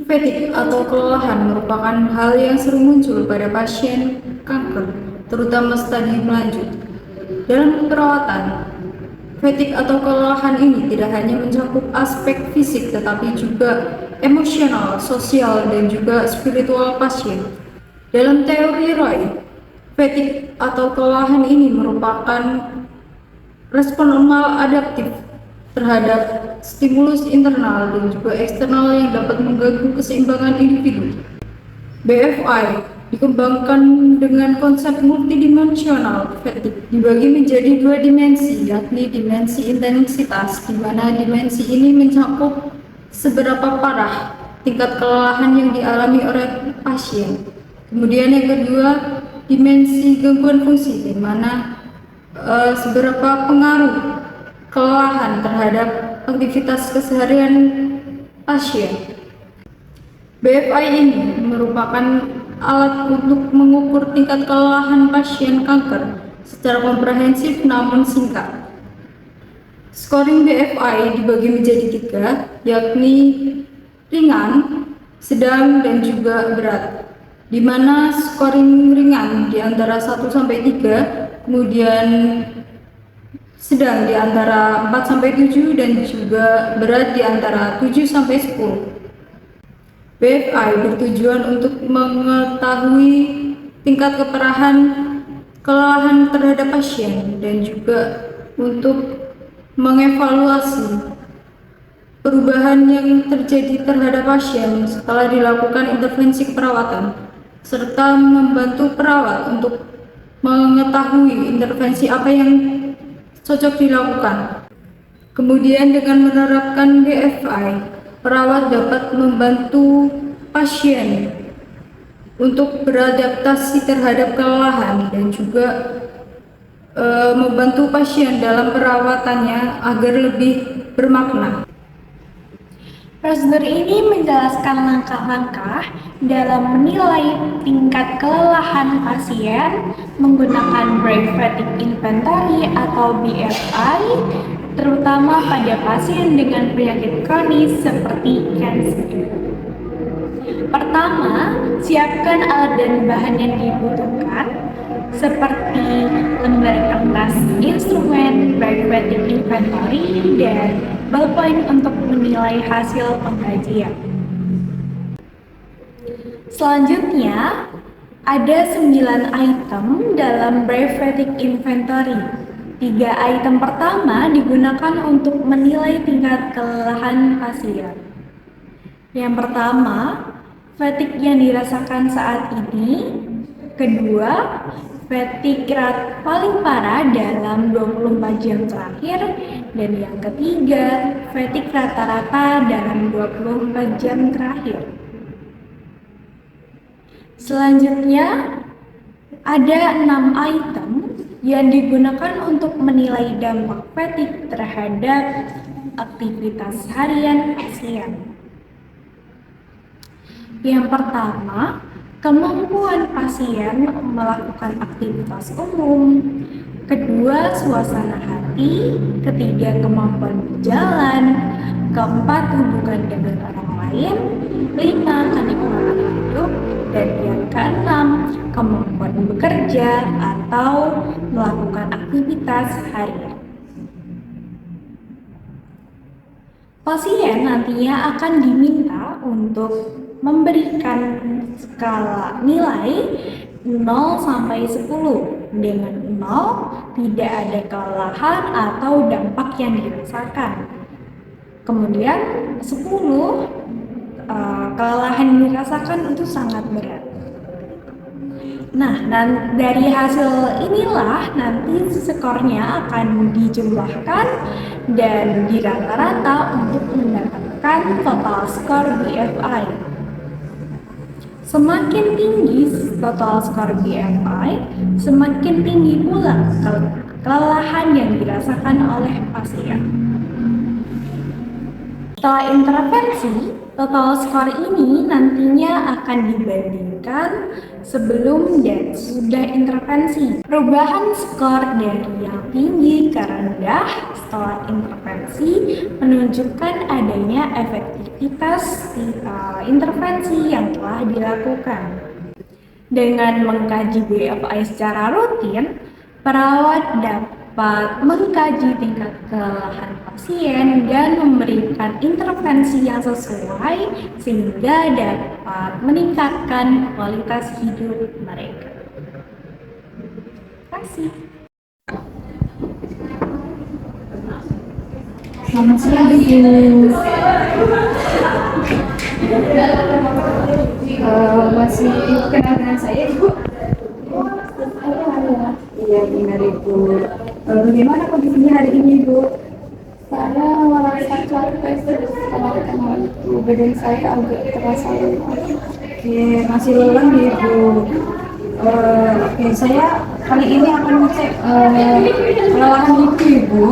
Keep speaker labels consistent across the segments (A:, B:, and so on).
A: Fatigue atau kelelahan merupakan hal yang sering muncul pada pasien kanker, terutama stadium lanjut. Dalam perawatan, fatigue atau kelelahan ini tidak hanya mencakup aspek fisik tetapi juga emosional, sosial, dan juga spiritual pasien. Dalam teori Roy, fatigue atau kelelahan ini merupakan respon maladaptif terhadap stimulus internal dan juga eksternal yang dapat mengganggu keseimbangan individu. BFI dikembangkan dengan konsep multidimensional fatigue dibagi menjadi dua dimensi, yakni dimensi intensitas, di mana dimensi ini mencakup seberapa parah tingkat kelelahan yang dialami oleh pasien. Kemudian yang kedua, dimensi gangguan fungsi, di mana seberapa pengaruh kelelahan terhadap aktivitas keseharian pasien. BFI ini merupakan alat untuk mengukur tingkat kelelahan pasien kanker secara komprehensif namun singkat. Scoring BFI dibagi menjadi 3, yakni ringan, sedang, dan juga berat. Di mana scoring ringan di antara 1 sampai 3, kemudian sedang di antara 4 sampai 7, dan juga berat di antara 7 sampai 10. BFI bertujuan untuk mengetahui tingkat keparahan kelelahan terhadap pasien dan juga untuk mengevaluasi perubahan yang terjadi terhadap pasien setelah dilakukan intervensi perawatan, serta membantu perawat untuk mengetahui intervensi apa yang cocok dilakukan. Kemudian dengan menerapkan BFI, perawat dapat membantu pasien untuk beradaptasi terhadap kelelahan dan juga membantu pasien dalam perawatannya agar lebih bermakna.
B: Prosedur ini menjelaskan langkah-langkah dalam menilai tingkat kelelahan pasien menggunakan Brain Fatigue Inventory atau BFI, terutama pada pasien dengan penyakit kronis seperti kanker. Pertama, siapkan alat dan bahan yang dibutuhkan seperti lembar kertas instrumen, Brain Fatigue Inventory, dan ballpoint untuk menilai hasil pengkajian. Selanjutnya, ada 9 item dalam Brain Fatigue Inventory. 3 item pertama digunakan untuk menilai tingkat kelelahan pasien. Yang pertama, fatigue yang dirasakan saat ini. Kedua, fatigue rate paling parah dalam 24 jam terakhir. Dan yang ketiga, fatigue rata-rata dalam 24 jam terakhir. Selanjutnya, ada 6 item yang digunakan untuk menilai dampak fatigue terhadap aktivitas harian pasien. Yang pertama, kemampuan pasien melakukan aktivitas umum. Kedua, suasana hati. Ketiga, kemampuan berjalan. Keempat, hubungan dengan orang lain. 5, kenikmatan hidup. Dan yang keenam, kemampuan bekerja atau melakukan aktivitas harian. Pasien nantinya akan diminta untuk memberikan skala nilai 0 sampai 10. Dengan 0 tidak ada kelelahan atau dampak yang dirasakan. Kemudian 10 kelelahan yang dirasakan itu sangat berat. Nah, dari hasil inilah nanti skornya akan dijumlahkan dan dirata-rata untuk mendapatkan total skor BFI. Semakin tinggi total skor BFI, semakin tinggi pula kelelahan yang dirasakan oleh pasien. Setelah intervensi, Total skor ini nantinya akan dibandingkan sebelum dan sudah intervensi. Perubahan skor dari yang tinggi ke rendah setelah intervensi menunjukkan adanya efektivitas intervensi yang telah dilakukan. Dengan mengkaji BFI secara rutin, perawat dapat mengkaji tingkat kelelahan pasien dan memberikan intervensi yang sesuai sehingga dapat meningkatkan kualitas hidup mereka. Terima kasih.
A: Selamat siang, Ibu. Masih kenal dengan saya, Ibu? Iya, benar, Ibu. Bagaimana kondisinya hari ini, Ibu?
C: Saya merasa capek setelah kenal itu, badan saya agak terasa lemas.
A: Oke, masih lelah, Ibu. Oke, saya kali ini akan ngecek kelelahan Ibu.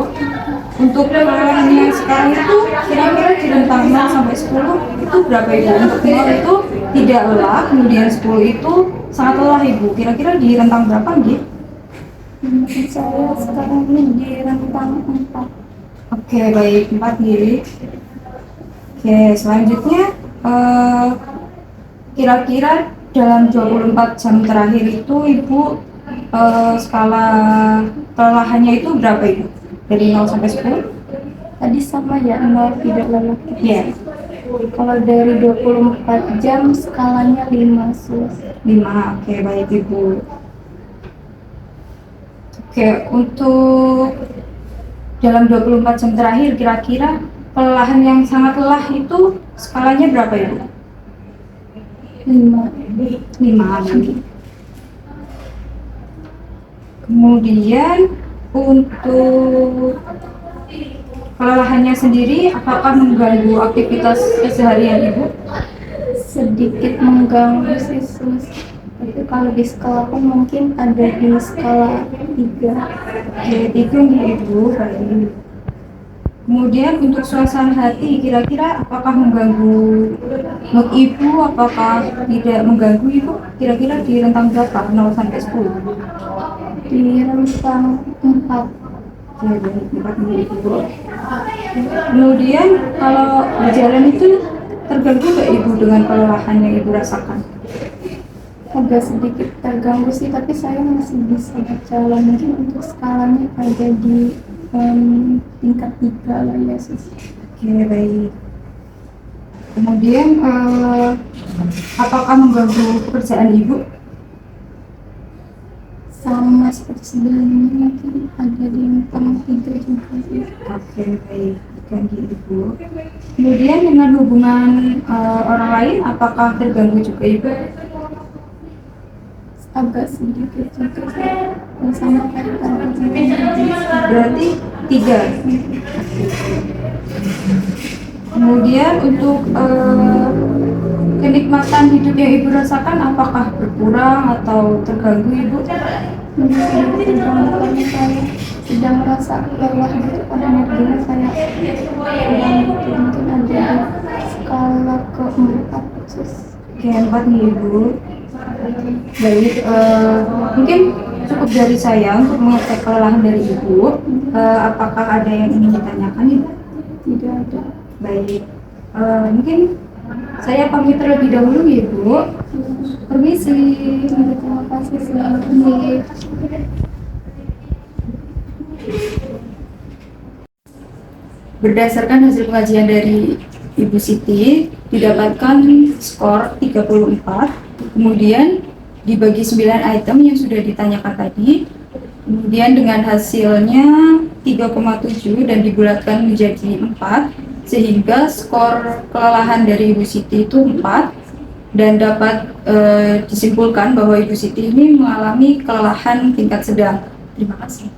A: Untuk kelelahannya sekarang itu kira-kira di rentang 0 sampai 10 itu berapa, Ibu? Untuk 0 itu tidak lelah, kemudian 10 itu sangat lelah, Ibu. Kira-kira di rentang berapa, Nggih?
C: Saya sekarang ini di rentang 4.
A: Oke, baik, 4, Nggih. Oke, selanjutnya kira-kira dalam 24 jam terakhir itu Ibu skala kelelahannya itu berapa, Ibu? Dari 0 sampai 10?
C: Tadi sama ya, 0 tidak lelah.
A: Iya.
C: Kalau dari 24 jam skalanya 5 sus.
A: 5, oke, baik, Ibu. Oke, untuk dalam 24 jam terakhir kira-kira kelelahan yang sangat lelah itu skalanya berapa, Ibu?
C: 5.
A: 5 lagi. Kemudian untuk kelelahannya sendiri apakah mengganggu aktivitas keseharian Ibu?
C: Sedikit mengganggu sih sus. Tapi kalau di skala aku mungkin ada di skala 3.
A: Oke, 3 nih, Ibu. Baik. Kemudian untuk suasana hati kira-kira apakah mengganggu mood Ibu? Apakah tidak mengganggu, Ibu? Kira-kira di rentang berapa? 0 sampai 10?
C: Di rentang 4.
A: Oke, baik, 4 nih, Ibu. Kemudian kalau berjalan itu terganggu nggak, Ibu, dengan kelelahan yang Ibu rasakan?
C: Agak sedikit terganggu sih, tapi saya masih bisa berjalan. Mungkin untuk skalanya ada di tingkat 3 lah ya sus.
A: Oke, baik. Kemudian apakah mengganggu pekerjaan Ibu?
C: Sama seperti sebelumnya, mungkin ada di rentang 3 juga sih.
A: Oke, baik. Ganggu Ibu. Kemudian dengan hubungan orang lain apakah terganggu juga, Ibu?
C: Agak sedikit juga sih. Dan sama kayak tadi.
A: Berarti 3. Kemudian untuk kenikmatan hidup yang Ibu rasakan apakah berkurang atau terganggu, Ibu?
C: Karena saya sedang merasa lelah gitu, pada energinya saya kurang gitu. Mungkin ada di skala ke-4 sus.
A: Oke, 4 nih, Ibu. Baik, mungkin cukup dari saya untuk mengecek kelelahan dari Ibu. Apakah ada yang ingin ditanyakan, Ibu?
C: Tidak ada.
A: Baik, mungkin saya pamit terlebih dahulu, ya, Ibu. Permisi.
C: Terima kasih sekali.
A: Berdasarkan hasil pengajian dari Ibu Siti, didapatkan skor 34, kemudian dibagi 9 item yang sudah ditanyakan tadi, kemudian dengan hasilnya 3,7 dan dibulatkan menjadi 4, sehingga skor kelelahan dari Ibu Siti itu 4, dan dapat disimpulkan bahwa Ibu Siti ini mengalami kelelahan tingkat sedang. Terima kasih.